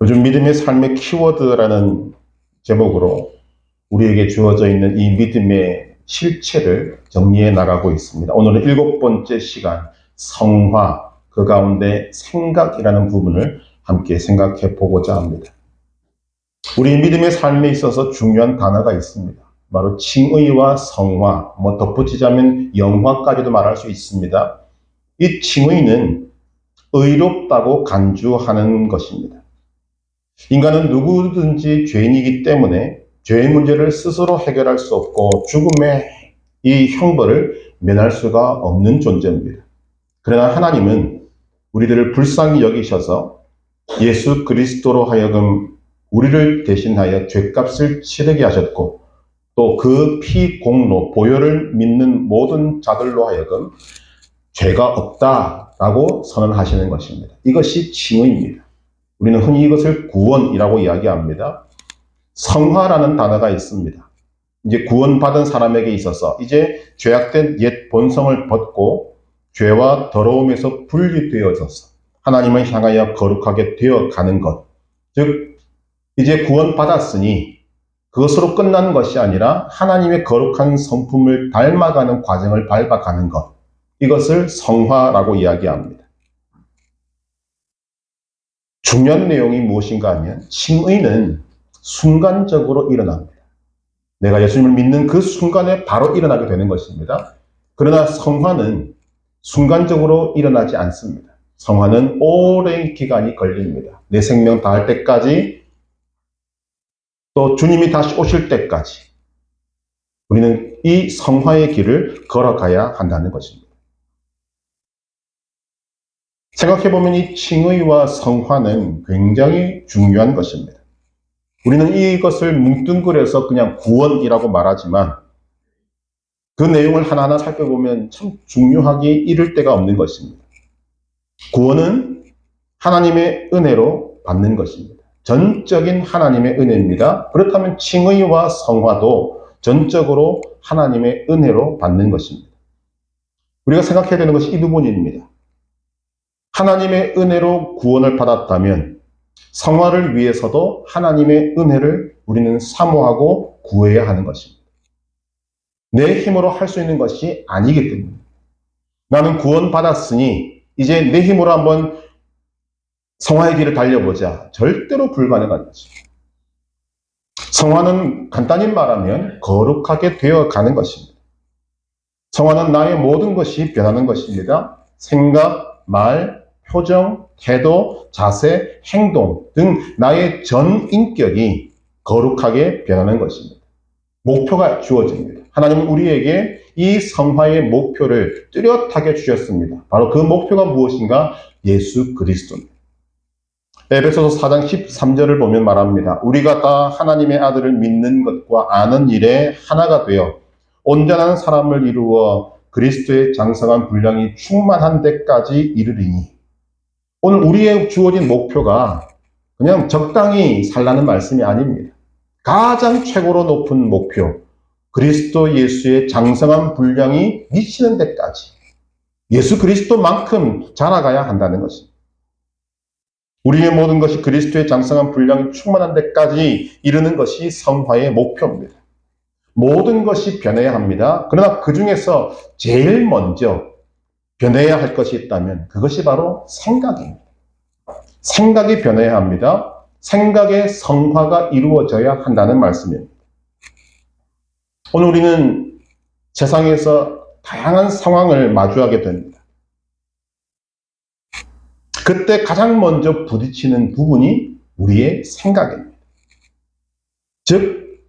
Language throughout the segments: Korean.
요즘 믿음의 삶의 키워드라는 제목으로 우리에게 주어져 있는 이 믿음의 실체를 정리해 나가고 있습니다. 오늘은 7번째 시간, 성화, 그 가운데 생각이라는 부분을 함께 생각해 보고자 합니다. 우리 믿음의 삶에 있어서 중요한 단어가 있습니다. 바로 칭의와 성화, 덧붙이자면 영화까지도 말할 수 있습니다. 이 칭의는 의롭다고 간주하는 것입니다. 인간은 누구든지 죄인이기 때문에 죄의 문제를 스스로 해결할 수 없고 죽음의 이 형벌을 면할 수가 없는 존재입니다. 그러나 하나님은 우리들을 불쌍히 여기셔서 예수 그리스도로 하여금 우리를 대신하여 죄값을 치르게 하셨고, 또 그 피 공로 보혈을 믿는 모든 자들로 하여금 죄가 없다라고 선언하시는 것입니다. 이것이 칭의입니다. 우리는 흔히 이것을 구원이라고 이야기합니다. 성화라는 단어가 있습니다. 이제 구원받은 사람에게 있어서 이제 죄악된 옛 본성을 벗고 죄와 더러움에서 분리되어져서 하나님을 향하여 거룩하게 되어가는 것. 즉, 이제 구원받았으니 그것으로 끝나는 것이 아니라 하나님의 거룩한 성품을 닮아가는 과정을 밟아가는 것. 이것을 성화라고 이야기합니다. 중요한 내용이 무엇인가 하면 칭의는 순간적으로 일어납니다. 내가 예수님을 믿는 그 순간에 바로 일어나게 되는 것입니다. 그러나 성화는 순간적으로 일어나지 않습니다. 성화는 오랜 기간이 걸립니다. 내 생명 다할 때까지, 또 주님이 다시 오실 때까지 우리는 이 성화의 길을 걸어가야 한다는 것입니다. 생각해보면 이 칭의와 성화는 굉장히 중요한 것입니다. 우리는 이것을 뭉뚱그려서 그냥 구원이라고 말하지만 그 내용을 하나하나 살펴보면 참 중요하게 이를 데가 없는 것입니다. 구원은 하나님의 은혜로 받는 것입니다. 전적인 하나님의 은혜입니다. 그렇다면 칭의와 성화도 전적으로 하나님의 은혜로 받는 것입니다. 우리가 생각해야 되는 것이 이 부분입니다. 하나님의 은혜로 구원을 받았다면 성화를 위해서도 하나님의 은혜를 우리는 사모하고 구해야 하는 것입니다. 내 힘으로 할 수 있는 것이 아니기 때문에 나는 구원받았으니 이제 내 힘으로 한번 성화의 길을 달려보자. 절대로 불가능한 것입니다. 성화는 간단히 말하면 거룩하게 되어가는 것입니다. 성화는 나의 모든 것이 변하는 것입니다. 생각, 말, 표정, 태도, 자세, 행동 등 나의 전 인격이 거룩하게 변하는 것입니다. 목표가 주어집니다. 하나님은 우리에게 이 성화의 목표를 뚜렷하게 주셨습니다. 바로 그 목표가 무엇인가? 예수 그리스도입니다. 에베소서 4장 13절을 보면 말합니다. 우리가 다 하나님의 아들을 믿는 것과 아는 일에 하나가 되어 온전한 사람을 이루어 그리스도의 장성한 분량이 충만한 데까지 이르리니. 오늘 우리의 주어진 목표가 그냥 적당히 살라는 말씀이 아닙니다. 가장 최고로 높은 목표, 그리스도 예수의 장성한 분량이 미치는 데까지 예수 그리스도만큼 자라가야 한다는 것입니다. 우리의 모든 것이 그리스도의 장성한 분량이 충만한 데까지 이르는 것이 성화의 목표입니다. 모든 것이 변해야 합니다. 그러나 그 중에서 제일 먼저 변해야 할 것이 있다면 그것이 바로 생각입니다. 생각이 변해야 합니다. 생각의 성화가 이루어져야 한다는 말씀입니다. 오늘 우리는 세상에서 다양한 상황을 마주하게 됩니다. 그때 가장 먼저 부딪히는 부분이 우리의 생각입니다. 즉,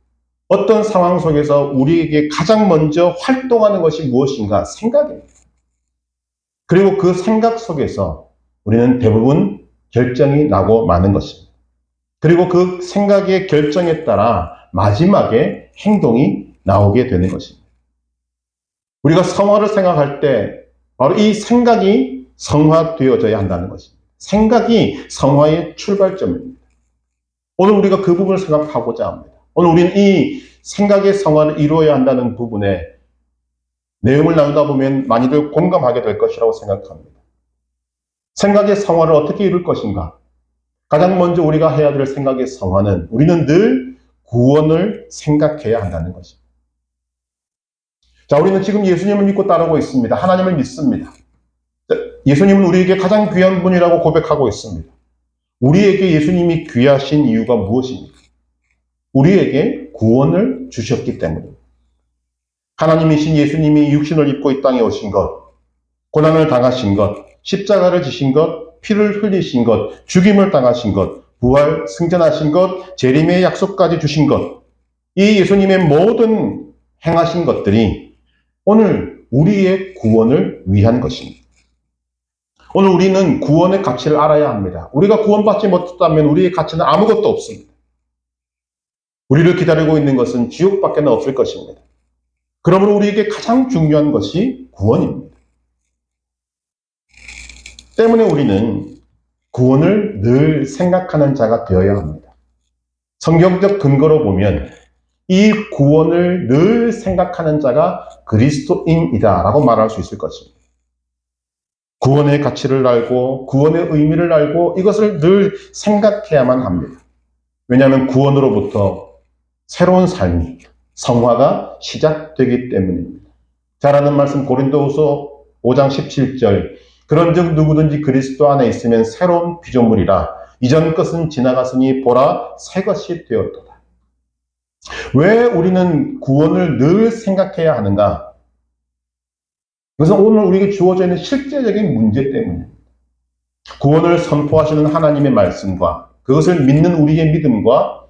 어떤 상황 속에서 우리에게 가장 먼저 활동하는 것이 무엇인가? 생각입니다. 그리고 그 생각 속에서 우리는 대부분 결정이 나고 마는 것입니다. 그리고 그 생각의 결정에 따라 마지막에 행동이 나오게 되는 것입니다. 우리가 성화를 생각할 때 바로 이 생각이 성화되어져야 한다는 것입니다. 생각이 성화의 출발점입니다. 오늘 우리가 그 부분을 생각하고자 합니다. 오늘 우리는 이 생각의 성화를 이루어야 한다는 부분에 내용을 나누다 보면 많이들 공감하게 될 것이라고 생각합니다. 생각의 성화를 어떻게 이룰 것인가? 가장 먼저 우리가 해야 될 생각의 성화는 우리는 늘 구원을 생각해야 한다는 것입니다. 자, 우리는 지금 예수님을 믿고 따르고 있습니다. 하나님을 믿습니다. 예수님은 우리에게 가장 귀한 분이라고 고백하고 있습니다. 우리에게 예수님이 귀하신 이유가 무엇입니까? 우리에게 구원을 주셨기 때문입니다. 하나님이신 예수님이 육신을 입고 이 땅에 오신 것, 고난을 당하신 것, 십자가를 지신 것, 피를 흘리신 것, 죽임을 당하신 것, 부활, 승천하신 것, 재림의 약속까지 주신 것, 이 예수님의 모든 행하신 것들이 오늘 우리의 구원을 위한 것입니다. 오늘 우리는 구원의 가치를 알아야 합니다. 우리가 구원받지 못했다면 우리의 가치는 아무것도 없습니다. 우리를 기다리고 있는 것은 지옥밖에 없을 것입니다. 그러므로 우리에게 가장 중요한 것이 구원입니다. 때문에 우리는 구원을 늘 생각하는 자가 되어야 합니다. 성경적 근거로 보면 이 구원을 늘 생각하는 자가 그리스도인이다라고 말할 수 있을 것입니다. 구원의 가치를 알고 구원의 의미를 알고 이것을 늘 생각해야만 합니다. 왜냐하면 구원으로부터 새로운 삶이, 성화가 시작되기 때문입니다. 잘 아는 말씀 고린도후서 5장 17절, 그런즉 누구든지 그리스도 안에 있으면 새로운 피조물이라 이전 것은 지나갔으니 보라 새 것이 되었도다. 왜 우리는 구원을 늘 생각해야 하는가? 그것은 오늘 우리에게 주어져 있는 실제적인 문제 때문입니다. 구원을 선포하시는 하나님의 말씀과 그것을 믿는 우리의 믿음과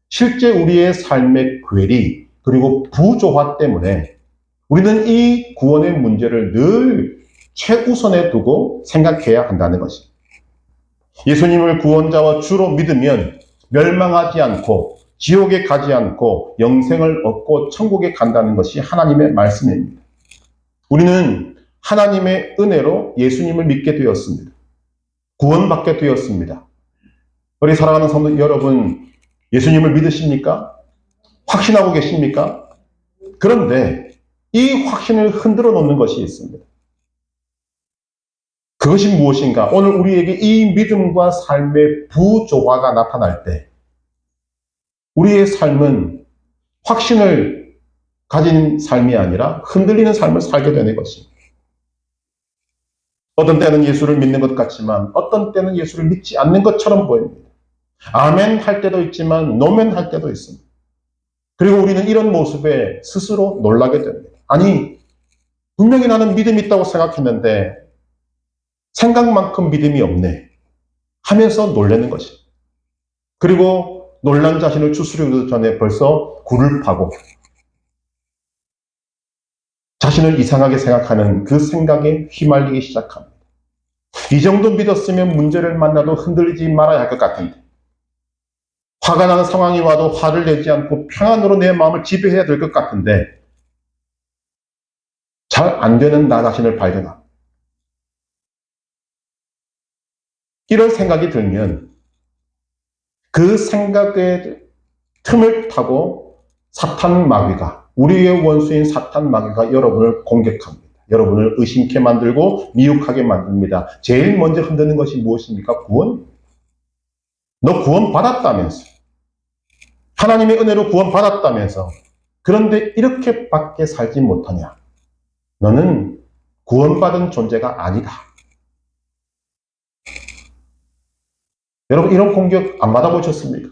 실제 우리의 삶의 괴리 그리고 부조화 때문에 우리는 이 구원의 문제를 늘 최우선에 두고 생각해야 한다는 것입니다. 예수님을 구원자와 주로 믿으면 멸망하지 않고 지옥에 가지 않고 영생을 얻고 천국에 간다는 것이 하나님의 말씀입니다. 우리는 하나님의 은혜로 예수님을 믿게 되었습니다. 구원받게 되었습니다. 우리 사랑하는 성도 여러분, 예수님을 믿으십니까? 확신하고 계십니까? 그런데 이 확신을 흔들어 놓는 것이 있습니다. 그것이 무엇인가? 오늘 우리에게 이 믿음과 삶의 부조화가 나타날 때 우리의 삶은 확신을 가진 삶이 아니라 흔들리는 삶을 살게 되는 것입니다. 어떤 때는 예수를 믿는 것 같지만 어떤 때는 예수를 믿지 않는 것처럼 보입니다. 아멘 할 때도 있지만 노멘 할 때도 있습니다. 그리고 우리는 이런 모습에 스스로 놀라게 됩니다. 아니, 분명히 나는 믿음이 있다고 생각했는데 생각만큼 믿음이 없네 하면서 놀라는 것입니다. 그리고 놀란 자신을 추스르기 전에 벌써 굴을 파고 자신을 이상하게 생각하는 그 생각에 휘말리기 시작합니다. 이 정도 믿었으면 문제를 만나도 흔들리지 말아야 할 것 같은데 화가 나는 상황이 와도 화를 내지 않고 평안으로 내 마음을 지배해야 될 것 같은데 잘 안 되는 나 자신을 발견합니다. 이런 생각이 들면 그 생각의 틈을 타고 사탄 마귀가, 우리의 원수인 사탄 마귀가 여러분을 공격합니다. 여러분을 의심케 만들고 미혹하게 만듭니다. 제일 먼저 흔드는 것이 무엇입니까? 구원? 너 구원 받았다면서. 하나님의 은혜로 구원 받았다면서. 그런데 이렇게밖에 살지 못하냐? 너는 구원받은 존재가 아니다. 여러분, 이런 공격 안 받아보셨습니까?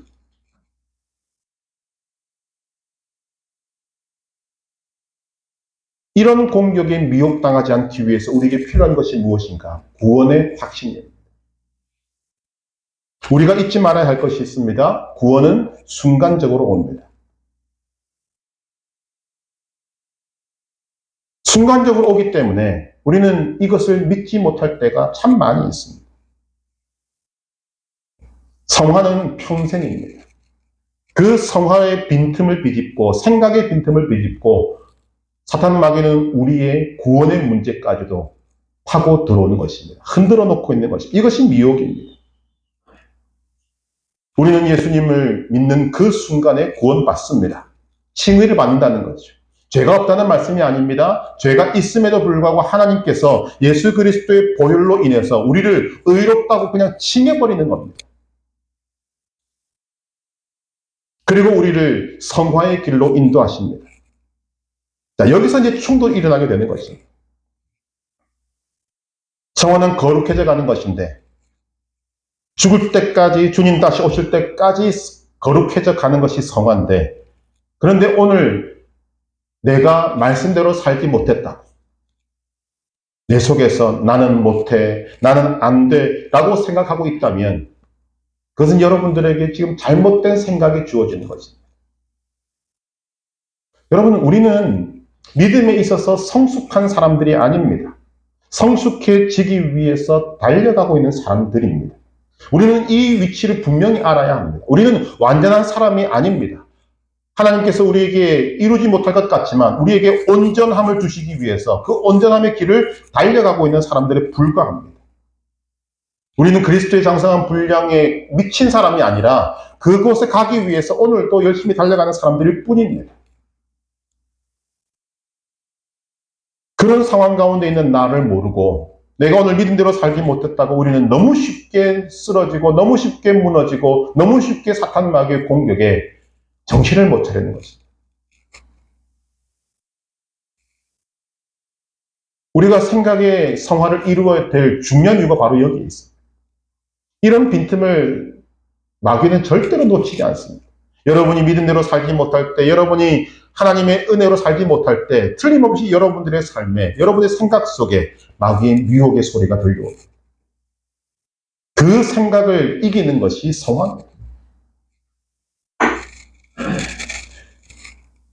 이런 공격에 미혹당하지 않기 위해서 우리에게 필요한 것이 무엇인가? 구원의 확신입니다. 우리가 잊지 말아야 할 것이 있습니다. 구원은 순간적으로 옵니다. 순간적으로 오기 때문에 우리는 이것을 믿지 못할 때가 참 많이 있습니다. 성화는 평생입니다. 그 성화의 빈틈을 비집고 생각의 빈틈을 비집고 사탄 마귀는 우리의 구원의 문제까지도 파고 들어오는 것입니다. 흔들어 놓고 있는 것입니다. 이것이 미혹입니다. 우리는 예수님을 믿는 그 순간에 구원받습니다. 칭의를 받는다는 거죠. 죄가 없다는 말씀이 아닙니다. 죄가 있음에도 불구하고 하나님께서 예수 그리스도의 보혈로 인해서 우리를 의롭다고 그냥 칭해버리는 겁니다. 그리고 우리를 성화의 길로 인도하십니다. 자, 여기서 이제 충돌이 일어나게 되는 것입니다. 성화는 거룩해져 가는 것인데, 죽을 때까지, 주님 다시 오실 때까지 거룩해져 가는 것이 성화인데, 그런데 오늘 내가 말씀대로 살지 못했다, 내 속에서 나는 못해, 나는 안 돼 라고 생각하고 있다면, 그것은 여러분들에게 지금 잘못된 생각이 주어지는 것입니다. 여러분, 우리는 믿음에 있어서 성숙한 사람들이 아닙니다. 성숙해지기 위해서 달려가고 있는 사람들입니다. 우리는 이 위치를 분명히 알아야 합니다. 우리는 완전한 사람이 아닙니다. 하나님께서 우리에게 이루지 못할 것 같지만 우리에게 온전함을 주시기 위해서 그 온전함의 길을 달려가고 있는 사람들에 불과합니다. 우리는 그리스도의 장성한 분량에 미친 사람이 아니라 그곳에 가기 위해서 오늘도 열심히 달려가는 사람들일 뿐입니다. 그런 상황 가운데 있는 나를 모르고 내가 오늘 믿음대로 살지 못했다고 우리는 너무 쉽게 쓰러지고 너무 쉽게 무너지고 너무 쉽게 사탄 마귀의 공격에 정신을 못 차리는 것입니다. 우리가 생각의 성화를 이루어야 될 중요한 이유가 바로 여기에 있습니다. 이런 빈틈을 마귀는 절대로 놓치지 않습니다. 여러분이 믿음대로 살지 못할 때, 여러분이 하나님의 은혜로 살지 못할 때 틀림없이 여러분들의 삶에, 여러분의 생각 속에 마귀의 유혹의 소리가 들려옵니다. 그 생각을 이기는 것이 성화입니다.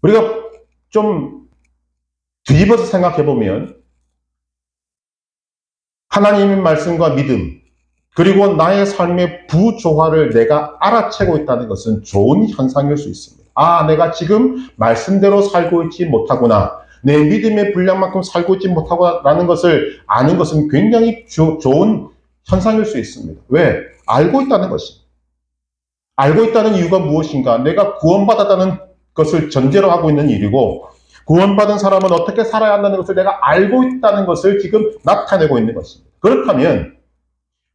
우리가 좀 뒤집어서 생각해보면 하나님의 말씀과 믿음, 그리고 나의 삶의 부조화를 내가 알아채고 있다는 것은 좋은 현상일 수 있습니다. 아, 내가 지금 말씀대로 살고 있지 못하구나. 내 믿음의 분량만큼 살고 있지 못하구나라는 것을 아는 것은 굉장히 좋은 현상일 수 있습니다. 왜? 알고 있다는 것입니다. 알고 있다는 이유가 무엇인가? 내가 구원받았다는 것을 전제로 하고 있는 일이고, 구원받은 사람은 어떻게 살아야 한다는 것을 내가 알고 있다는 것을 지금 나타내고 있는 것입니다. 그렇다면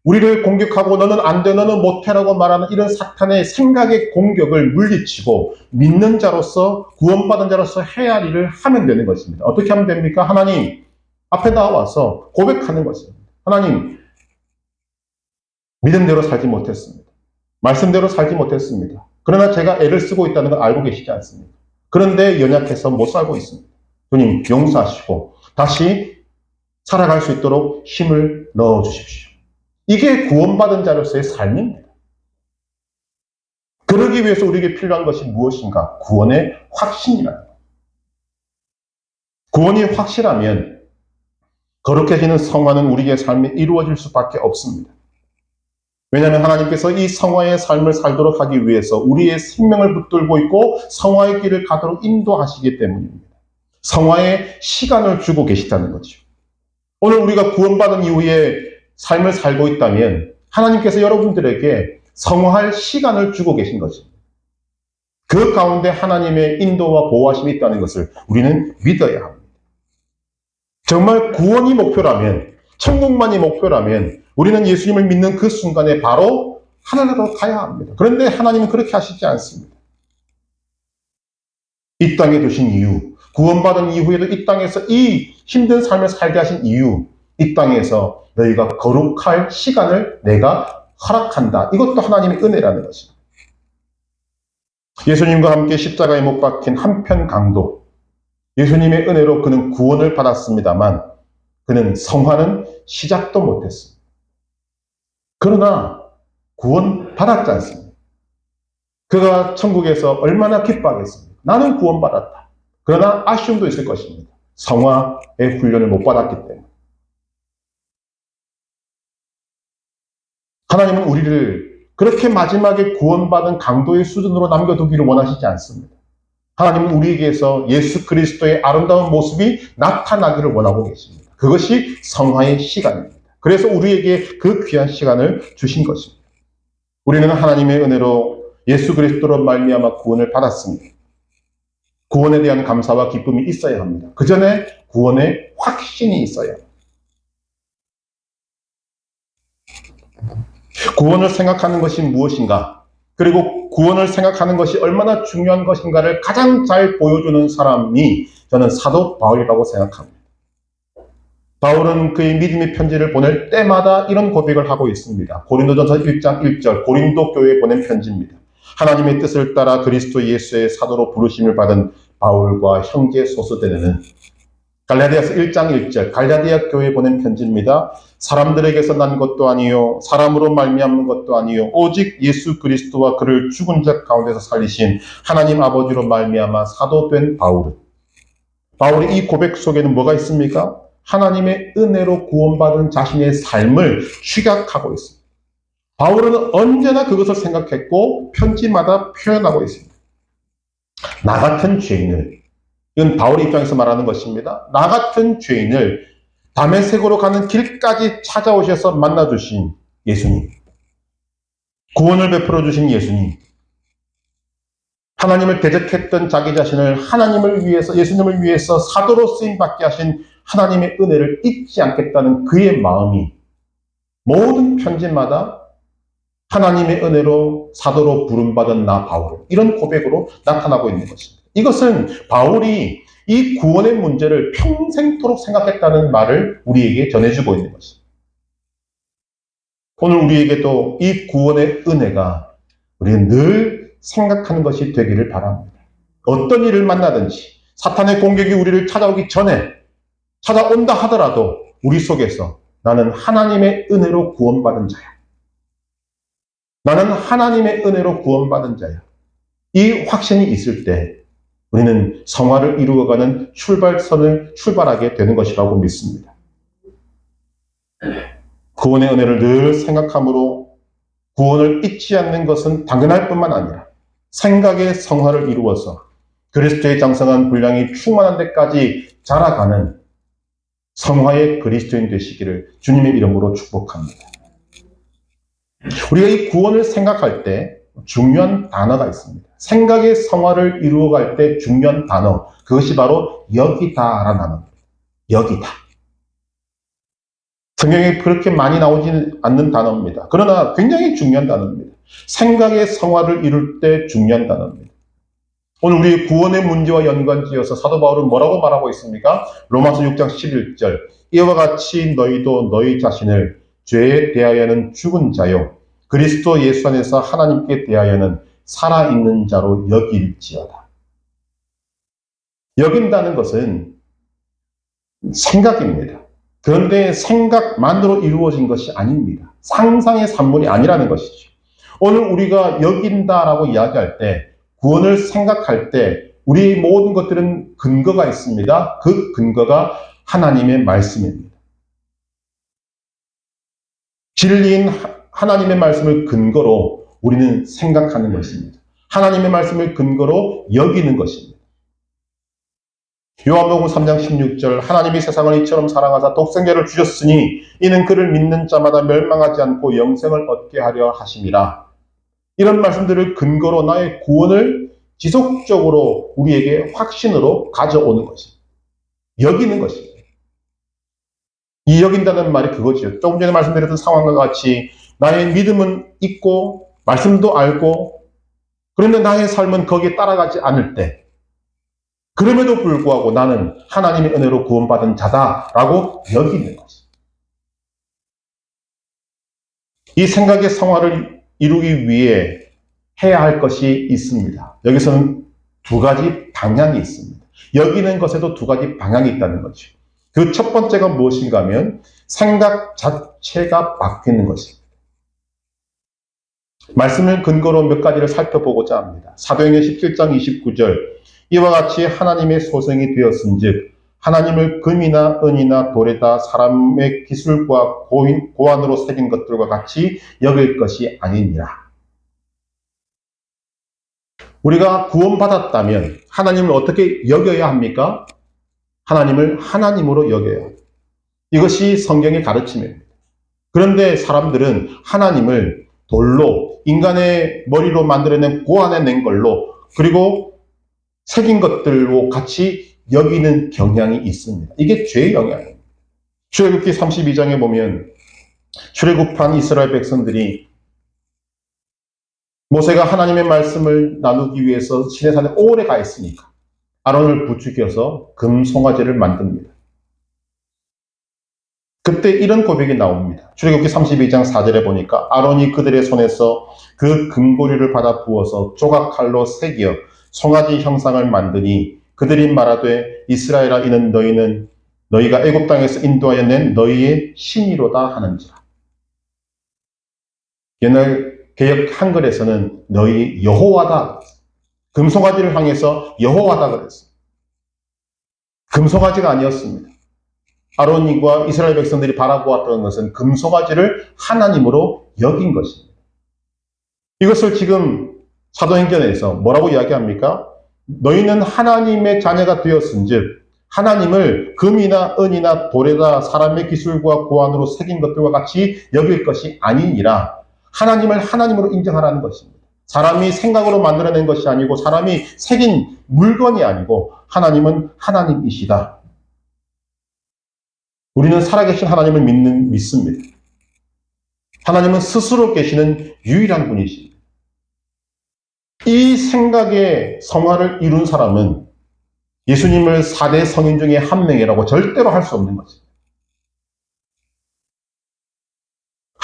우리를 공격하고 너는 안 돼, 너는 못해라고 말하는 이런 사탄의 생각의 공격을 물리치고 믿는 자로서, 구원받은 자로서 해야 할 일을 하면 되는 것입니다. 어떻게 하면 됩니까? 하나님 앞에 나와서 고백하는 것입니다. 하나님, 믿음대로 살지 못했습니다. 말씀대로 살지 못했습니다. 그러나 제가 애를 쓰고 있다는 걸 알고 계시지 않습니까? 그런데 연약해서 못 살고 있습니다. 주님, 용서하시고 다시 살아갈 수 있도록 힘을 넣어주십시오. 이게 구원받은 자로서의 삶입니다. 그러기 위해서 우리에게 필요한 것이 무엇인가? 구원의 확신이라는 것. 구원이 확실하면 거룩해지는 성화는 우리의 삶에 이루어질 수밖에 없습니다. 왜냐하면 하나님께서 이 성화의 삶을 살도록 하기 위해서 우리의 생명을 붙들고 있고 성화의 길을 가도록 인도하시기 때문입니다. 성화의 시간을 주고 계시다는 거죠. 오늘 우리가 구원받은 이후에 삶을 살고 있다면 하나님께서 여러분들에게 성화할 시간을 주고 계신 것입니다. 그 가운데 하나님의 인도와 보호하심이 있다는 것을 우리는 믿어야 합니다. 정말 구원이 목표라면, 천국만이 목표라면 우리는 예수님을 믿는 그 순간에 바로 하늘나라로 가야 합니다. 그런데 하나님은 그렇게 하시지 않습니다. 이 땅에 두신 이유, 구원받은 이후에도 이 땅에서 이 힘든 삶을 살게 하신 이유, 이 땅에서 너희가 거룩할 시간을 내가 허락한다. 이것도 하나님의 은혜라는 것입니다. 예수님과 함께 십자가에 못 박힌 한편 강도, 예수님의 은혜로 그는 구원을 받았습니다만 그는 성화는 시작도 못했습니다. 그러나 구원 받았지 않습니까? 그가 천국에서 얼마나 기뻐하겠습니까? 나는 구원받았다. 그러나 아쉬움도 있을 것입니다. 성화의 훈련을 못 받았기 때문에. 하나님은 우리를 그렇게 마지막에 구원받은 강도의 수준으로 남겨두기를 원하시지 않습니다. 하나님은 우리에게서 예수 그리스도의 아름다운 모습이 나타나기를 원하고 계십니다. 그것이 성화의 시간입니다. 그래서 우리에게 그 귀한 시간을 주신 것입니다. 우리는 하나님의 은혜로 예수 그리스도로 말미암아 구원을 받았습니다. 구원에 대한 감사와 기쁨이 있어야 합니다. 그 전에 구원의 확신이 있어야 합니다. 구원을 생각하는 것이 무엇인가? 그리고 구원을 생각하는 것이 얼마나 중요한 것인가를 가장 잘 보여주는 사람이 저는 사도 바울이라고 생각합니다. 바울은 그의 믿음의 편지를 보낼 때마다 이런 고백을 하고 있습니다. 고린도전서 1장 1절 고린도 교회에 보낸 편지입니다. 하나님의 뜻을 따라 그리스도 예수의 사도로 부르심을 받은 바울과 형제 소스데네는 갈라디아서 1장 1절 갈라디아 교회에 보낸 편지입니다. 사람들에게서 난 것도 아니요 사람으로 말미암는 것도 아니요 오직 예수 그리스도와 그를 죽은 자 가운데서 살리신 하나님 아버지로 말미암아 사도된 바울의 이 고백 속에는 뭐가 있습니까? 하나님의 은혜로 구원받은 자신의 삶을 취각하고 있습니다. 바울은 언제나 그것을 생각했고 편지마다 표현하고 있습니다. 나 같은 죄인을, 이건 바울의 입장에서 말하는 것입니다. 나 같은 죄인을 다메섹으로 가는 길까지 찾아오셔서 만나주신 예수님, 구원을 베풀어 주신 예수님, 하나님을 대적했던 자기 자신을 하나님을 위해서, 예수님을 위해서 사도로 쓰임받게 하신 하나님의 은혜를 잊지 않겠다는 그의 마음이 모든 편지마다 하나님의 은혜로 사도로 부름받은 나 바울, 이런 고백으로 나타나고 있는 것입니다. 이것은 바울이 이 구원의 문제를 평생토록 생각했다는 말을 우리에게 전해주고 있는 것입니다. 오늘 우리에게도 이 구원의 은혜가 우리는 늘 생각하는 것이 되기를 바랍니다. 어떤 일을 만나든지 사탄의 공격이 우리를 찾아오기 전에 찾아온다 하더라도 우리 속에서 나는 하나님의 은혜로 구원받은 자야. 나는 하나님의 은혜로 구원받은 자야. 이 확신이 있을 때 우리는 성화를 이루어가는 출발선을 출발하게 되는 것이라고 믿습니다. 구원의 은혜를 늘 생각함으로 구원을 잊지 않는 것은 당연할 뿐만 아니라 생각의 성화를 이루어서 그리스도의 장성한 분량이 충만한 데까지 자라가는 성화의 그리스도인 되시기를 주님의 이름으로 축복합니다. 우리가 이 구원을 생각할 때 중요한 단어가 있습니다. 생각의 성화를 이루어갈 때 중요한 단어, 그것이 바로 여기다라는 단어입니다. 여기다. 성경에 그렇게 많이 나오지는 않는 단어입니다. 그러나 굉장히 중요한 단어입니다. 생각의 성화를 이룰 때 중요한 단어입니다. 오늘 우리 구원의 문제와 연관지어서 사도 바울은 뭐라고 말하고 있습니까? 로마서 6장 11절 이와 같이 너희도 너희 자신을 죄에 대하여는 죽은 자요 그리스도 예수 안에서 하나님께 대하여는 살아있는 자로 여길지어다. 여긴다는 것은 생각입니다. 그런데 생각만으로 이루어진 것이 아닙니다. 상상의 산물이 아니라는 것이죠. 오늘 우리가 여긴다라고 이야기할 때 구원을 생각할 때 우리의 모든 것들은 근거가 있습니다. 그 근거가 하나님의 말씀입니다. 진리인 하나님의 말씀을 근거로 우리는 생각하는 것입니다. 하나님의 말씀을 근거로 여기는 것입니다. 요한복음 3장 16절 하나님이 세상을 이처럼 사랑하사 독생자를 주셨으니 이는 그를 믿는 자마다 멸망하지 않고 영생을 얻게 하려 하심이라. 이런 말씀들을 근거로 나의 구원을 지속적으로 우리에게 확신으로 가져오는 것입니다. 여기는 것입니다. 이 여긴다는 말이 그거죠. 조금 전에 말씀드렸던 상황과 같이 나의 믿음은 있고 말씀도 알고 그런데 나의 삶은 거기에 따라가지 않을 때 그럼에도 불구하고 나는 하나님의 은혜로 구원받은 자다라고 여기는 것입니다. 이 생각의 성화를 이루기 위해 해야 할 것이 있습니다. 여기서는 두 가지 방향이 있습니다. 여기는 것에도 두 가지 방향이 있다는 거죠. 그 첫 번째가 무엇인가 하면 생각 자체가 바뀌는 것입니다. 말씀을 근거로 몇 가지를 살펴보고자 합니다. 사도행전 17장 29절 이와 같이 하나님의 소생이 되었은즉 하나님을 금이나 은이나 돌에다 사람의 기술과 고안으로 새긴 것들과 같이 여길 것이 아니니라. 우리가 구원받았다면 하나님을 어떻게 여겨야 합니까? 하나님을 하나님으로 여겨야 합니다. 이것이 성경의 가르침입니다. 그런데 사람들은 하나님을 돌로 인간의 머리로 만들어낸 고안해낸 걸로 그리고 새긴 것들로 같이 여기는 경향이 있습니다. 이게 죄의 영향입니다. 출애굽기 32장에 보면 출애굽한 이스라엘 백성들이 모세가 하나님의 말씀을 나누기 위해서 시내산에 오래 가 있으니까 아론을 부추겨서 금송아지를 만듭니다. 그때 이런 고백이 나옵니다. 출애굽기 32장 4절에 보니까 아론이 그들의 손에서 그 금고리를 받아 부어서 조각칼로 새겨 송아지 형상을 만드니 그들이 말하되 이스라엘아 이는 너희가 애굽 땅에서 인도하여 낸 너희의 신이로다 하는지라. 옛날 개역 한글에서는 너희 여호와다. 금송아지를 향해서 여호와다 그랬어요. 금송아지가 아니었습니다. 아론과 이스라엘 백성들이 바라보았던 것은 금송아지를 하나님으로 여긴 것입니다. 이것을 지금 사도행전에서 뭐라고 이야기합니까? 너희는 하나님의 자녀가 되었은즉 하나님을 금이나 은이나 돌에다 사람의 기술과 고안으로 새긴 것들과 같이 여길 것이 아니니라. 하나님을 하나님으로 인정하라는 것입니다. 사람이 생각으로 만들어낸 것이 아니고 사람이 새긴 물건이 아니고 하나님은 하나님이시다. 우리는 살아계신 하나님을 믿습니다. 하나님은 스스로 계시는 유일한 분이십니다. 이 생각의 성화를 이룬 사람은 예수님을 4대 성인 중에 한 명이라고 절대로 할 수 없는 것입니다.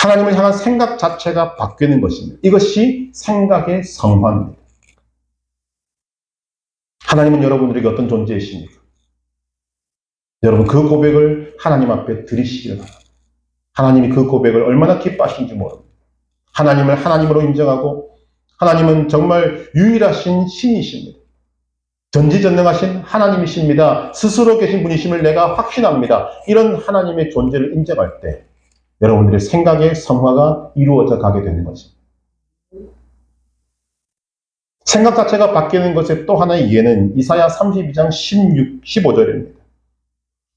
하나님을 향한 생각 자체가 바뀌는 것입니다. 이것이 생각의 성화입니다. 하나님은 여러분들에게 어떤 존재이십니까? 여러분 그 고백을 하나님 앞에 드리시기를 바랍니다. 하나님이 그 고백을 얼마나 기뻐하시는지 모릅니다. 하나님을 하나님으로 인정하고 하나님은 정말 유일하신 신이십니다. 전지전능하신 하나님이십니다. 스스로 계신 분이심을 내가 확신합니다. 이런 하나님의 존재를 인정할 때 여러분들의 생각의 성화가 이루어져 가게 되는 것입니다. 생각 자체가 바뀌는 것의 또 하나의 예는 이사야 32장 15절입니다.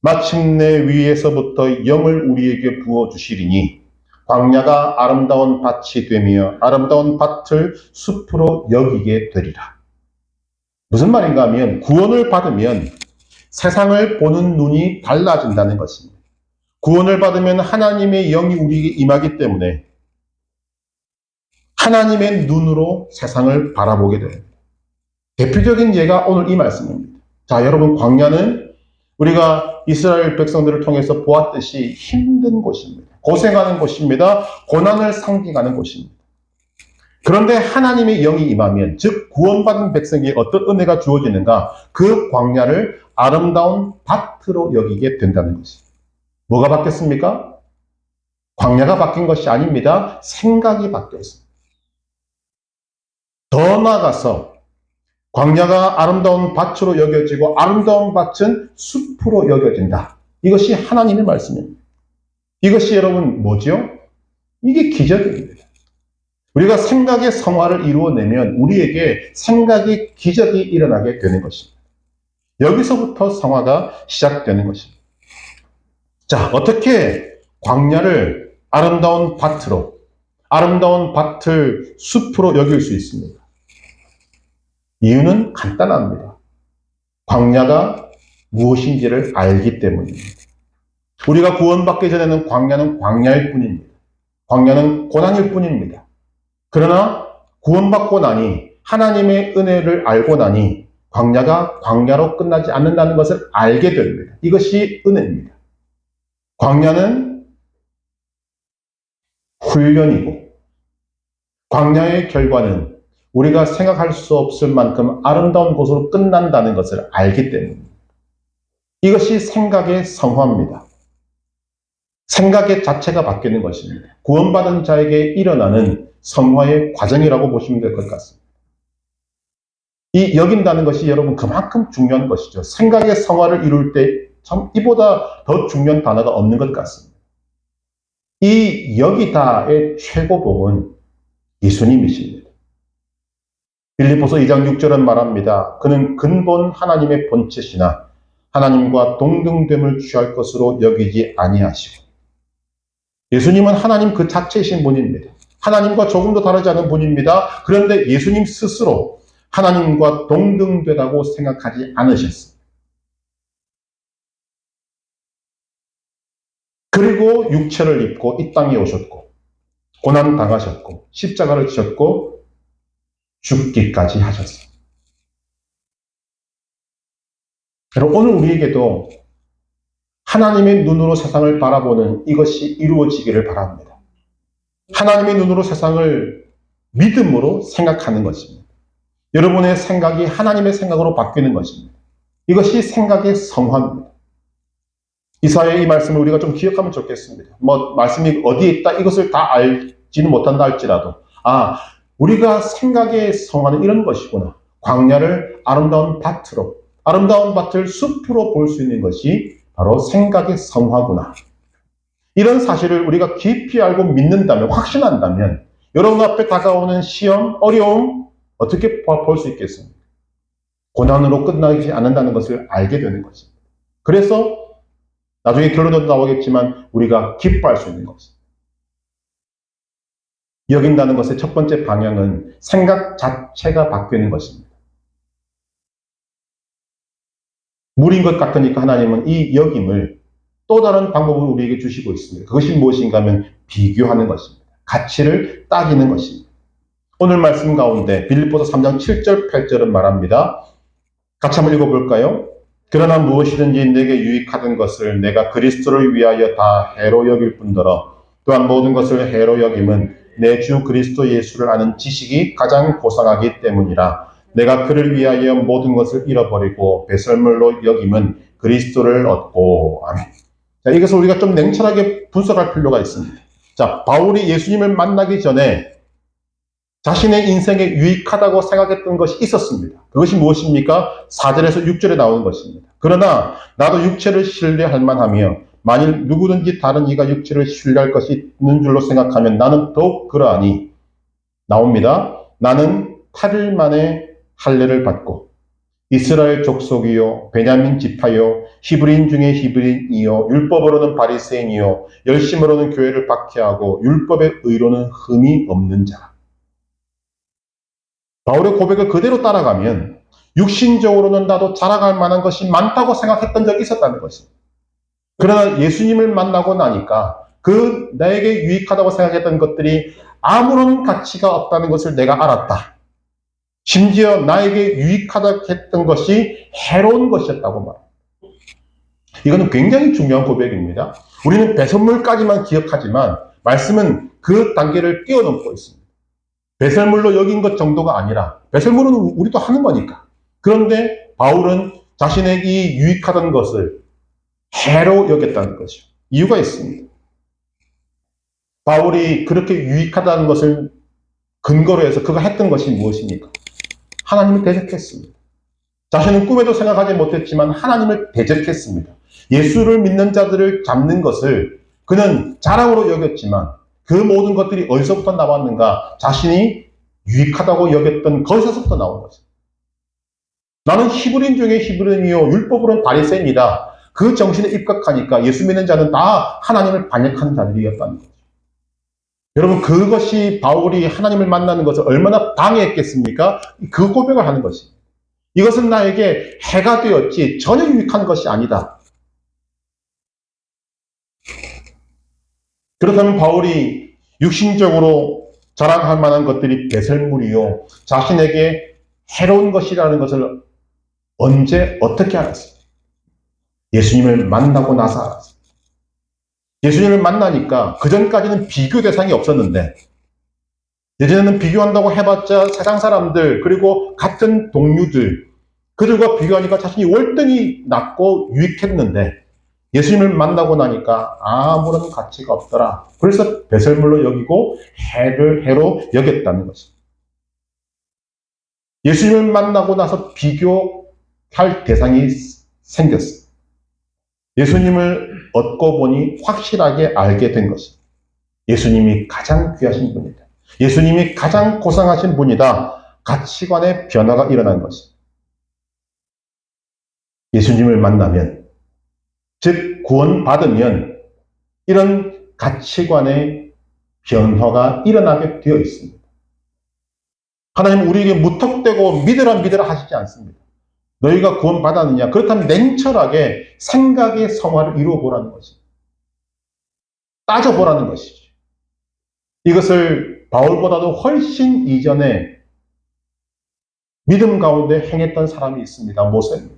마침내 위에서부터 영을 우리에게 부어주시리니 광야가 아름다운 밭이 되며 아름다운 밭을 숲으로 여기게 되리라. 무슨 말인가 하면 구원을 받으면 세상을 보는 눈이 달라진다는 것입니다. 구원을 받으면 하나님의 영이 우리에게 임하기 때문에 하나님의 눈으로 세상을 바라보게 됩니다. 대표적인 예가 오늘 이 말씀입니다. 자, 여러분 광야는 우리가 이스라엘 백성들을 통해서 보았듯이 힘든 곳입니다. 고생하는 곳입니다. 고난을 상징하는 곳입니다. 그런데 하나님의 영이 임하면 즉 구원받은 백성에게 어떤 은혜가 주어지는가? 그 광야를 아름다운 밭으로 여기게 된다는 것입니다. 뭐가 바뀌었습니까? 광야가 바뀐 것이 아닙니다. 생각이 바뀌었습니다. 더 나아가서 광야가 아름다운 밭으로 여겨지고 아름다운 밭은 숲으로 여겨진다. 이것이 하나님의 말씀입니다. 이것이 여러분 뭐죠? 이게 기적입니다. 우리가 생각의 성화를 이루어내면 우리에게 생각의 기적이 일어나게 되는 것입니다. 여기서부터 성화가 시작되는 것입니다. 자, 어떻게 광야를 아름다운 밭으로, 아름다운 밭을 숲으로 여길 수 있습니까? 이유는 간단합니다. 광야가 무엇인지를 알기 때문입니다. 우리가 구원받기 전에는 광야는 광야일 뿐입니다. 광야는 고난일 뿐입니다. 그러나 구원받고 나니 하나님의 은혜를 알고 나니 광야가 광야로 끝나지 않는다는 것을 알게 됩니다. 이것이 은혜입니다. 광야는 훈련이고 광야의 결과는 우리가 생각할 수 없을 만큼 아름다운 곳으로 끝난다는 것을 알기 때문입니다. 이것이 생각의 성화입니다. 생각의 자체가 바뀌는 것입니다. 구원받은 자에게 일어나는 성화의 과정이라고 보시면 될 것 같습니다. 이 여긴다는 것이 여러분 그만큼 중요한 것이죠. 생각의 성화를 이룰 때 참 이보다 더 중요한 단어가 없는 것 같습니다. 이 여기다의 최고봉은 예수님이십니다. 빌립보서 2장 6절은 말합니다. 그는 근본 하나님의 본체시나 하나님과 동등됨을 취할 것으로 여기지 아니하시고 예수님은 하나님 그 자체이신 분입니다. 하나님과 조금도 다르지 않은 분입니다. 그런데 예수님 스스로 하나님과 동등되다고 생각하지 않으셨습니다. 그리고 육체를 입고 이 땅에 오셨고 고난 당하셨고 십자가를 지셨고 죽기까지 하셨습니다. 여러분, 오늘 우리에게도 하나님의 눈으로 세상을 바라보는 이것이 이루어지기를 바랍니다. 하나님의 눈으로 세상을 믿음으로 생각하는 것입니다. 여러분의 생각이 하나님의 생각으로 바뀌는 것입니다. 이것이 생각의 성화입니다. 이사야의 이 말씀을 우리가 좀 기억하면 좋겠습니다. 말씀이 어디에 있다 이것을 다 알지는 못한다 할지라도 우리가 생각의 성화는 이런 것이구나. 광야를 아름다운 밭으로, 아름다운 밭을 숲으로 볼 수 있는 것이 바로 생각의 성화구나. 이런 사실을 우리가 깊이 알고 믿는다면, 확신한다면 여러분 앞에 다가오는 시험, 어려움 어떻게 볼 수 있겠습니까? 고난으로 끝나지 않는다는 것을 알게 되는 것입니다. 그래서 나중에 결론도 나오겠지만 우리가 기뻐할 수 있는 것입니다. 여긴다는 것의 첫 번째 방향은 생각 자체가 바뀌는 것입니다. 물인 것 같으니까 하나님은 이 여김을 또 다른 방법을 우리에게 주시고 있습니다. 그것이 무엇인가 하면 비교하는 것입니다. 가치를 따지는 것입니다. 오늘 말씀 가운데 빌립보서 3장 7절 8절은 말합니다. 같이 한번 읽어볼까요? 그러나 무엇이든지 내게 유익하던 것을 내가 그리스도를 위하여 다 해로 여길 뿐더러 또한 모든 것을 해로 여김은 내 주 그리스도 예수를 아는 지식이 가장 고상하기 때문이라. 내가 그를 위하여 모든 것을 잃어버리고 배설물로 여김은 그리스도를 얻고. 아멘. 자, 이것을 우리가 좀 냉철하게 분석할 필요가 있습니다. 자, 바울이 예수님을 만나기 전에 자신의 인생에 유익하다고 생각했던 것이 있었습니다. 그것이 무엇입니까? 4절에서 6절에 나오는 것입니다. 그러나 나도 육체를 신뢰할 만하며 만일 누구든지 다른 이가 육체를 신뢰할 것이 있는 줄로 생각하면 나는 더욱 그러하니 나옵니다. 나는 8일 만에 할례를 받고 이스라엘 족속이요 베냐민 지파요 히브리인 중에 히브리인이요 율법으로는 바리새인이요 열심으로는 교회를 박해하고 율법의 의로는 흠이 없는 자. 바울의 고백을 그대로 따라가면 육신적으로는 나도 자랑할 만한 것이 많다고 생각했던 적이 있었다는 것입니다. 그러나 예수님을 만나고 나니까 그 나에게 유익하다고 생각했던 것들이 아무런 가치가 없다는 것을 내가 알았다. 심지어 나에게 유익하다고 했던 것이 해로운 것이었다고 말합니다. 이거는 굉장히 중요한 고백입니다. 우리는 배설물까지만 기억하지만 말씀은 그 단계를 뛰어넘고 있습니다. 배설물로 여긴 것 정도가 아니라, 배설물은 우리도 하는 거니까. 그런데 바울은 자신에게 유익하던 것을 해로 여겼다는 거죠. 이유가 있습니다. 바울이 그렇게 유익하다는 것을 근거로 해서 그가 했던 것이 무엇입니까? 하나님을 대적했습니다. 자신은 꿈에도 생각하지 못했지만 하나님을 대적했습니다. 예수를 믿는 자들을 잡는 것을 그는 자랑으로 여겼지만 그 모든 것들이 어디서부터 나왔는가? 자신이 유익하다고 여겼던 것에서부터 나온 거죠. 나는 히브리인 중에 히브리인이요 율법으로는 바리새인이다. 그 정신에 입각하니까 예수 믿는 자는 다 하나님을 반역하는 자들이었다는 거죠. 여러분, 그것이 바울이 하나님을 만나는 것을 얼마나 방해했겠습니까? 그 고백을 하는 것입니다. 이것은 나에게 해가 되었지 전혀 유익한 것이 아니다. 그렇다면 바울이 육신적으로 자랑할 만한 것들이 배설물이요 자신에게 해로운 것이라는 것을 언제 어떻게 알았어요? 예수님을 만나고 나서 알았어요. 예수님을 만나니까 그전까지는 비교 대상이 없었는데 예전에는 비교한다고 해봤자 세상 사람들 그리고 같은 동료들 그들과 비교하니까 자신이 월등히 낫고 유익했는데 예수님을 만나고 나니까 아무런 가치가 없더라. 그래서 배설물로 여기고 해로 여겼다는 것입니다. 예수님을 만나고 나서 비교할 대상이 생겼어요. 예수님을 얻고 보니 확실하게 알게 된 것입니다. 예수님이 가장 귀하신 분이다. 예수님이 가장 고상하신 분이다. 가치관의 변화가 일어난 것입니다. 예수님을 만나면, 즉 구원받으면 이런 가치관의 변화가 일어나게 되어 있습니다. 하나님은 우리에게 무턱대고 믿으라 하시지 않습니다. 너희가 구원받았느냐? 그렇다면 냉철하게 생각의 성화를 이루어보라는 것입니다. 따져보라는 것이죠. 이것을 바울보다도 훨씬 이전에 믿음 가운데 행했던 사람이 있습니다. 모세입니다.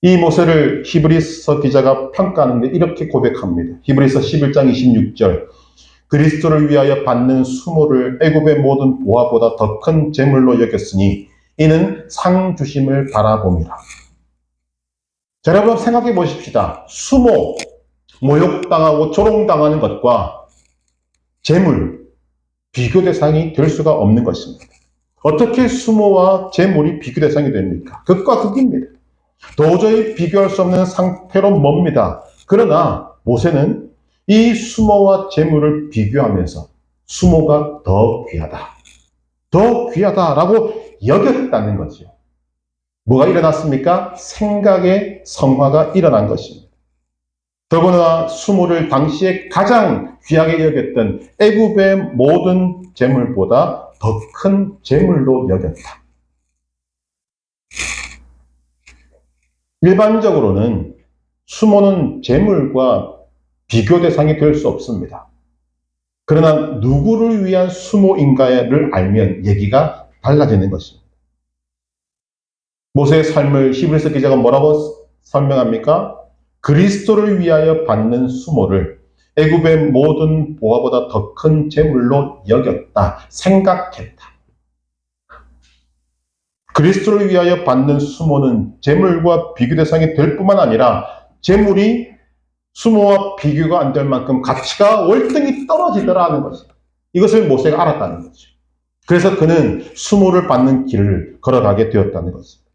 이 모세를 히브리서 기자가 평가하는데 이렇게 고백합니다. 히브리서 11장 26절. 그리스도를 위하여 받는 수모를 애굽의 모든 보화보다 더 큰 재물로 여겼으니 이는 상 주심을 바라봄이라. 자, 여러분 생각해 보십시다. 수모, 모욕당하고 조롱당하는 것과 재물, 비교 대상이 될 수가 없는 것입니다. 어떻게 수모와 재물이 비교 대상이 됩니까? 극과 극입니다. 도저히 비교할 수 없는 상태로 멉니다. 그러나 모세는 이 수모와 재물을 비교하면서 수모가 더 귀하다. 더 귀하다라고 여겼다는 거죠. 뭐가 일어났습니까? 생각의 성화가 일어난 것입니다. 더구나 수모를 당시에 가장 귀하게 여겼던 애굽의 모든 재물보다 더 큰 재물로 여겼다. 일반적으로는 수모는 재물과 비교 대상이 될 수 없습니다. 그러나 누구를 위한 수모인가를 알면 얘기가 달라지는 것입니다. 모세의 삶을 히브리서 기자가 뭐라고 설명합니까? 그리스도를 위하여 받는 수모를 애굽의 모든 보화보다 더 큰 재물로 여겼다, 생각했다. 그리스도를 위하여 받는 수모는 재물과 비교 대상이 될 뿐만 아니라 재물이 수모와 비교가 안 될 만큼 가치가 월등히 떨어지더라는 것입니다. 이것을 모세가 알았다는 거죠. 그래서 그는 수모를 받는 길을 걸어가게 되었다는 것입니다.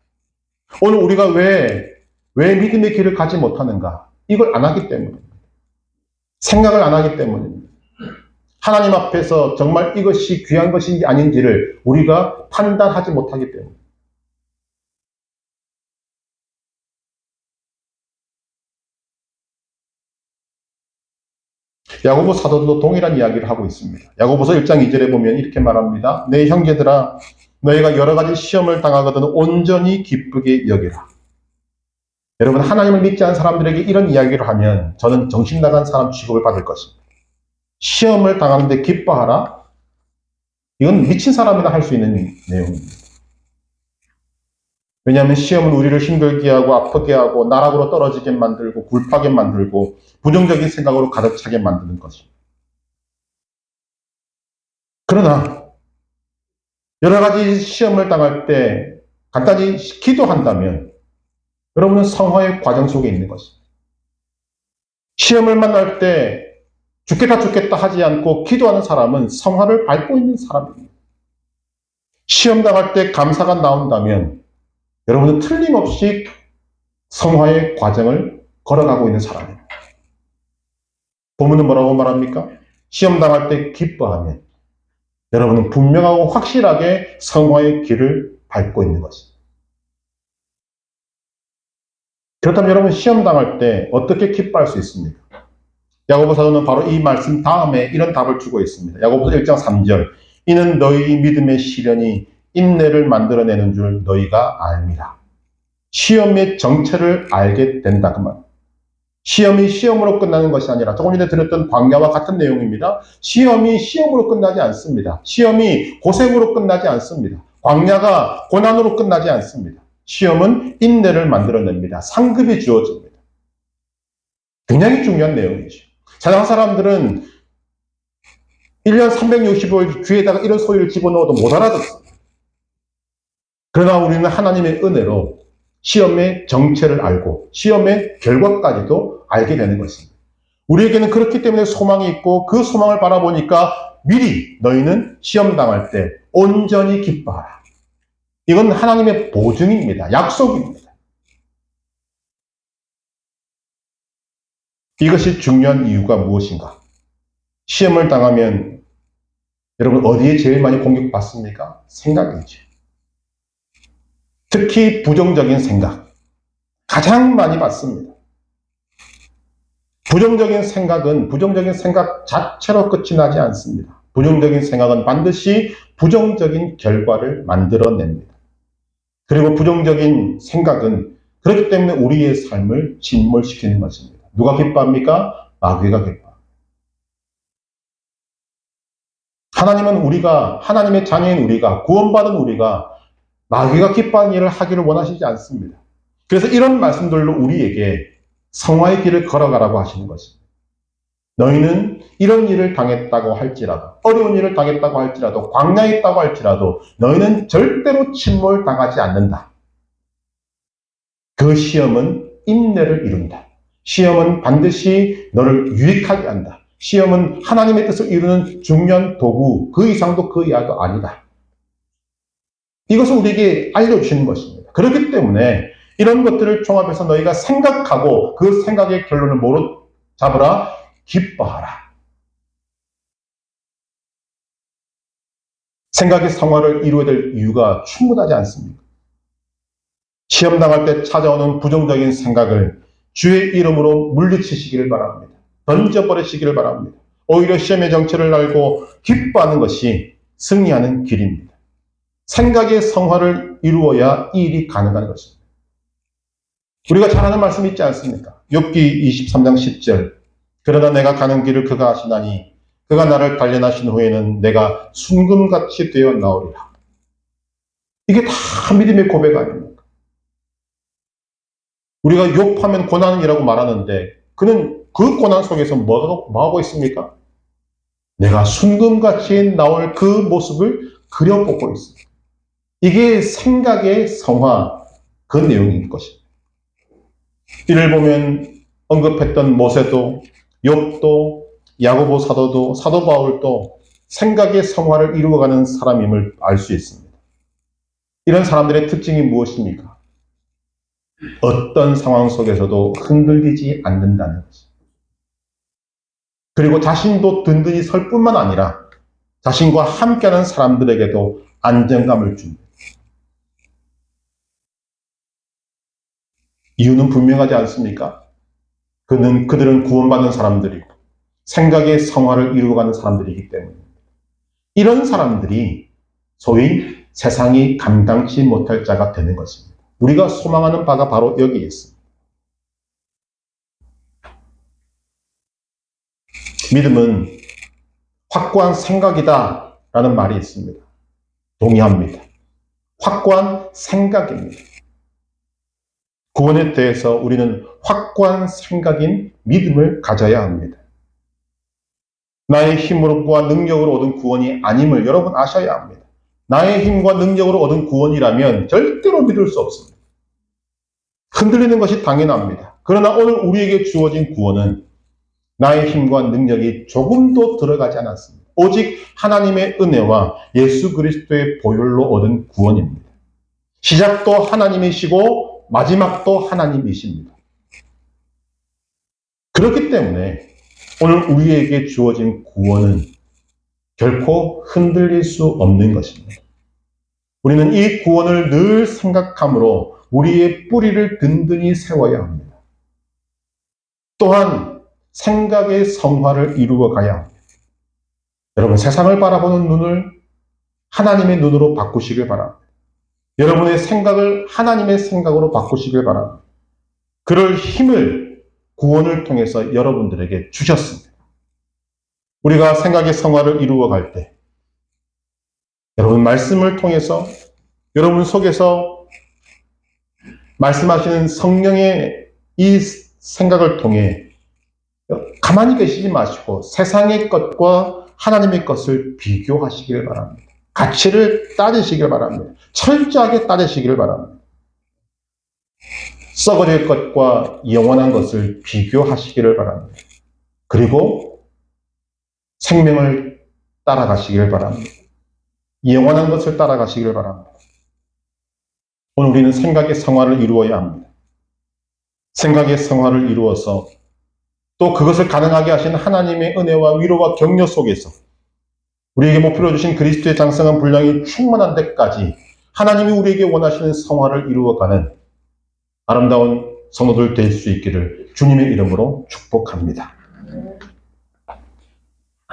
오늘 우리가 왜 믿음의 길을 가지 못하는가? 이걸 안 하기 때문입니다. 생각을 안 하기 때문입니다. 하나님 앞에서 정말 이것이 귀한 것인지 아닌지를 우리가 판단하지 못하기 때문입니다. 야고보 사도도 동일한 이야기를 하고 있습니다. 야고보서 1장 2절에 보면 이렇게 말합니다. 내 형제들아 너희가 여러 가지 시험을 당하거든 온전히 기쁘게 여기라. 여러분 하나님을 믿지 않은 사람들에게 이런 이야기를 하면 저는 정신나간 사람 취급을 받을 것입니다. 시험을 당하는데 기뻐하라? 이건 미친 사람이나 할 수 있는 내용입니다. 왜냐하면 시험은 우리를 힘들게 하고 아프게 하고 나락으로 떨어지게 만들고 굴하게 만들고 부정적인 생각으로 가득 차게 만드는 것입니다. 그러나 여러 가지 시험을 당할 때 간단히 기도한다면 여러분은 성화의 과정 속에 있는 것입니다. 시험을 만날 때 죽겠다 하지 않고 기도하는 사람은 성화를 밟고 있는 사람입니다. 시험 당할 때 감사가 나온다면 여러분은 틀림없이 성화의 과정을 걸어가고 있는 사람입니다. 본문은 뭐라고 말합니까? 시험 당할 때 기뻐하면 여러분은 분명하고 확실하게 성화의 길을 밟고 있는 것입니다. 그렇다면 여러분 시험 당할 때 어떻게 기뻐할 수 있습니까? 야고보 사도는 바로 이 말씀 다음에 이런 답을 주고 있습니다. 야고보서 1장 3절. 이는 너희 믿음의 시련이 인내를 만들어내는 줄 너희가 알미라. 시험의 정체를 알게 된다. 그 말. 시험이 시험으로 끝나는 것이 아니라 조금 전에 드렸던 광야와 같은 내용입니다. 시험이 시험으로 끝나지 않습니다. 시험이 고생으로 끝나지 않습니다. 광야가 고난으로 끝나지 않습니다. 시험은 인내를 만들어냅니다. 상급이 주어집니다. 굉장히 중요한 내용이죠. 세상 사람들은 1년 365일 귀에다가 이런 소리를 집어넣어도 못 알아듣습니다. 그러나 우리는 하나님의 은혜로 시험의 정체를 알고 시험의 결과까지도 알게 되는 것입니다. 우리에게는 그렇기 때문에 소망이 있고 그 소망을 바라보니까 미리 너희는 시험 당할 때 온전히 기뻐하라. 이건 하나님의 보증입니다. 약속입니다. 이것이 중요한 이유가 무엇인가? 시험을 당하면 여러분 어디에 제일 많이 공격받습니까? 생각이죠. 특히 부정적인 생각. 가장 많이 받습니다. 부정적인 생각은 부정적인 생각 자체로 끝이 나지 않습니다. 부정적인 생각은 반드시 부정적인 결과를 만들어냅니다. 그리고 부정적인 생각은 그렇기 때문에 우리의 삶을 침몰시키는 것입니다. 누가 기뻐합니까? 마귀가 기뻐합니다. 하나님은 우리가, 하나님의 자녀인 우리가, 구원받은 우리가 마귀가 기뻐하는 일을 하기를 원하시지 않습니다. 그래서 이런 말씀들로 우리에게 성화의 길을 걸어가라고 하시는 것입니다. 너희는 이런 일을 당했다고 할지라도, 어려운 일을 당했다고 할지라도, 광야에 있다고 할지라도 너희는 절대로 침몰당하지 않는다. 그 시험은 인내를 이룬다. 시험은 반드시 너를 유익하게 한다. 시험은 하나님의 뜻을 이루는 중요한 도구, 그 이상도 그 이하도 아니다. 이것을 우리에게 알려주시는 것입니다. 그렇기 때문에 이런 것들을 종합해서 너희가 생각하고 그 생각의 결론을 뭐로 잡으라? 기뻐하라. 생각의 성화를 이루어야 될 이유가 충분하지 않습니까? 시험 당할 때 찾아오는 부정적인 생각을 주의 이름으로 물리치시기를 바랍니다. 던져버리시기를 바랍니다. 오히려 시험의 정체를 알고 기뻐하는 것이 승리하는 길입니다. 생각의 성화를 이루어야 이 일이 가능한 것입니다. 우리가 잘 아는 말씀이 있지 않습니까? 욥기 23장 10절. 그러나 내가 가는 길을 그가 아시나니 그가 나를 단련하신 후에는 내가 순금같이 되어 나오리라. 이게 다 믿음의 고백 아닙니까? 우리가 욥하면 고난이라고 말하는데 그는 그 고난 속에서 뭐 하고 있습니까? 내가 순금같이 나올 그 모습을 그려보고 있습니다. 이게 생각의 성화, 그 내용인 것입니다. 이를 보면 언급했던 모세도, 욥도, 야고보 사도도, 사도 바울도 생각의 성화를 이루어가는 사람임을 알 수 있습니다. 이런 사람들의 특징이 무엇입니까? 어떤 상황 속에서도 흔들리지 않는다는 것입니다. 그리고 자신도 든든히 설 뿐만 아니라 자신과 함께하는 사람들에게도 안정감을 줍니다. 이유는 분명하지 않습니까? 그들은 구원받은 사람들이고 생각의 성화를 이루어가는 사람들이기 때문입니다. 이런 사람들이 소위 세상이 감당치 못할 자가 되는 것입니다. 우리가 소망하는 바가 바로 여기에 있습니다. 믿음은 확고한 생각이다 라는 말이 있습니다. 동의합니다. 확고한 생각입니다. 구원에 대해서 우리는 확고한 생각인 믿음을 가져야 합니다. 나의 힘으로와 능력으로 얻은 구원이 아님을 여러분 아셔야 합니다. 나의 힘과 능력으로 얻은 구원이라면 절대로 믿을 수 없습니다. 흔들리는 것이 당연합니다. 그러나 오늘 우리에게 주어진 구원은 나의 힘과 능력이 조금도 들어가지 않았습니다. 오직 하나님의 은혜와 예수 그리스도의 보혈로 얻은 구원입니다. 시작도 하나님이시고 마지막도 하나님이십니다. 그렇기 때문에 오늘 우리에게 주어진 구원은 결코 흔들릴 수 없는 것입니다. 우리는 이 구원을 늘 생각함으로 우리의 뿌리를 든든히 세워야 합니다. 또한 생각의 성화를 이루어 가야 합니다. 여러분, 세상을 바라보는 눈을 하나님의 눈으로 바꾸시길 바랍니다. 여러분의 생각을 하나님의 생각으로 바꾸시길 바랍니다. 그럴 힘을 구원을 통해서 여러분들에게 주셨습니다. 우리가 생각의 성화를 이루어 갈 때 여러분 말씀을 통해서 여러분 속에서 말씀하시는 성령의 이 생각을 통해 가만히 계시지 마시고 세상의 것과 하나님의 것을 비교하시길 바랍니다. 가치를 따지시길 바랍니다. 철저하게 따지시길 바랍니다. 썩어질 것과 영원한 것을 비교하시기를 바랍니다. 그리고 생명을 따라가시길 바랍니다. 영원한 것을 따라가시길 바랍니다. 오늘 우리는 생각의 성화를 이루어야 합니다. 생각의 성화를 이루어서 또 그것을 가능하게 하신 하나님의 은혜와 위로와 격려 속에서 우리에게 목표로 주신 그리스도의 장성한 분량이 충만한 데까지 하나님이 우리에게 원하시는 성화를 이루어가는 아름다운 성도들 될 수 있기를 주님의 이름으로 축복합니다.